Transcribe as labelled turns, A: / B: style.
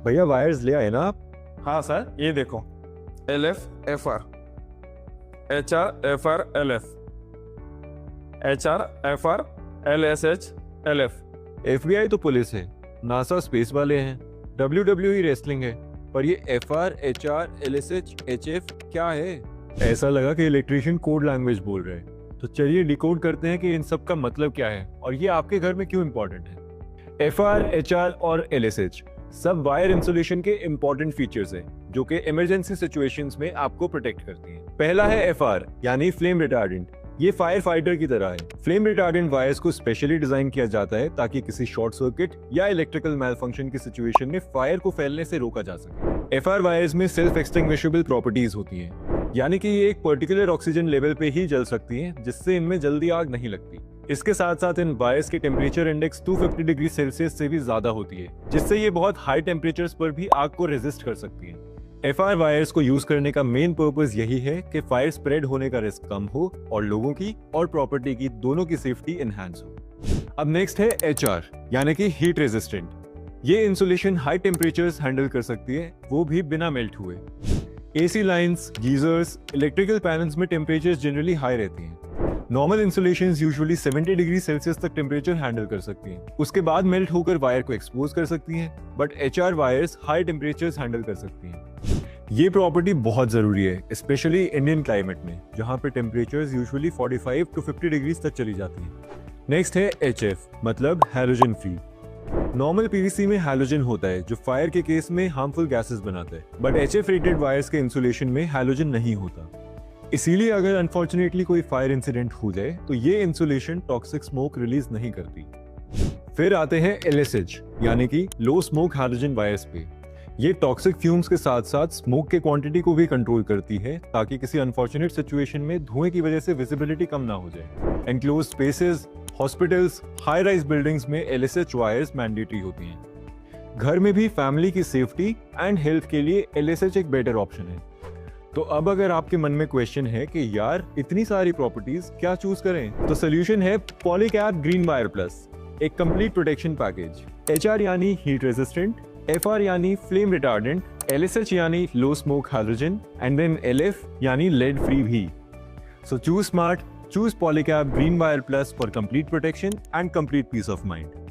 A: भैया वायर्स ले आए ना आप?
B: हाँ सर, ये देखो, LF FR, HR FR LF, HR FR LSH LF।
A: FBI तो पुलिस है, नासा स्पेस वाले हैं, WWE रेसलिंग है, पर ये FR HR LSH HF क्या है? ऐसा लगा कि इलेक्ट्रिशियन कोड लैंग्वेज बोल रहे हैं। तो चलिए डिकोड करते हैं कि इन सब का मतलब क्या है और ये आपके घर में क्यों इंपॉर्टेंट है। FR HR और LSH सब वायर इंसुलेशन के इंपॉर्टेंट फीचर्स हैं जो कि इमरजेंसी सिचुएशंस में आपको प्रोटेक्ट करती हैं। पहला है FR यानी फ्लेम रिटार्डेंट। ये फायर फाइटर की तरह है। फ्लेम रिटार्डेंट वायर्स को स्पेशली डिजाइन किया जाता है ताकि किसी शॉर्ट सर्किट या इलेक्ट्रिकल मैलफंक्शन की सिचुएशन में फायर को फैलने से रोका जा सके। FR वायर्स में सेल्फ एक्सटिंग्विशेबल प्रॉपर्टीज होती हैं, यानी कि ये एक पर्टिकुलर ऑक्सीजन लेवल पे ही जल सकती हैं, जिससे इनमें जल्दी आग नहीं लगती। इसके साथ साथ इन वायर्स की टेम्परेचर इंडेक्स 250 डिग्री सेल्सियस से भी ज्यादा होती है, जिससे ये बहुत हाई टेम्परेचर्स पर भी आग को रेजिस्ट कर सकती हैं। FR वायर्स को यूज करने का मेन पर्पस यही है कि फायर स्प्रेड होने का रिस्क कम हो और लोगों की और प्रॉपर्टी की दोनों की सेफ्टी एनहांस हो। अब नेक्स्ट है HR यानी कि हीट रेजिस्टेंट। ये इंसुलेशन हाई टेम्परेचर्स हैंडल कर सकती है, वो भी बिना मेल्ट हुए। AC lines, geysers, electrical panels में टेम्परेचर्स जनरली हाई रहती हैं। Normal insulations usually 70 degree Celsius तक टेम्परेचर हैंडल कर सकती हैं, उसके बाद मेल्ट होकर वायर को एक्सपोज कर सकती हैं, but HR wires high temperatures handle कर सकती हैं। ये प्रॉपर्टी बहुत जरूरी है, स्पेशली इंडियन क्लाइमेट में जहां पे टेम्परेचर्स यूजुअली 45 टू 50 डिग्री तक चली जाती हैं। नेक्स्ट है HF मतलब हैलोजन फ्री। नॉर्मल PVC में हैलोजन होता है जो फायर के केस में हार्मफुल गैसेस बनाता है, बट HF रेटेड वायर्स के इंसुलेशन में हैलोजन नहीं होता। इसीलिए अगर अनफॉर्चुनेटली कोई फायर इंसिडेंट हो जाए तो ये इंसुलेशन टॉक्सिक स्मोक रिलीज नहीं करती। फिर आते हैं LSH यानी कि लो स्मोक हैलोजन वायर्स पे। ये टॉक्सिक फ्यूम्स के साथ साथ स्मोक के क्वांटिटी को भी कंट्रोल करती है ताकि किसी अनफॉर्चुनेट सिचुएशन में धुएं की वजह से विजिबिलिटी कम ना हो जाए। Enclose spaces, hospitals, high rise buildings में LSH वायर्स मैंडेटरी होती हैं। घर में भी फैमिली की सेफ्टी एंड हेल्थ के लिए LSH एक बेटर ऑप्शन है। तो अब अगर आपके मन में क्वेश्चन है कि यार इतनी सारी प्रॉपर्टीज क्या चूज करें, तो सोल्यूशन है पॉलीकैप ग्रीन वायर प्लस, एक कंप्लीट प्रोटेक्शन पैकेज। HR यानी हीट रेजिस्टेंट, FR यानी फ्लेम रिटार्डेंट, LSH यानी low smoke halogen and then LF यानी लेड फ्री भी। So choose smart, choose Polycab Green Wire Plus for complete protection and complete peace of mind.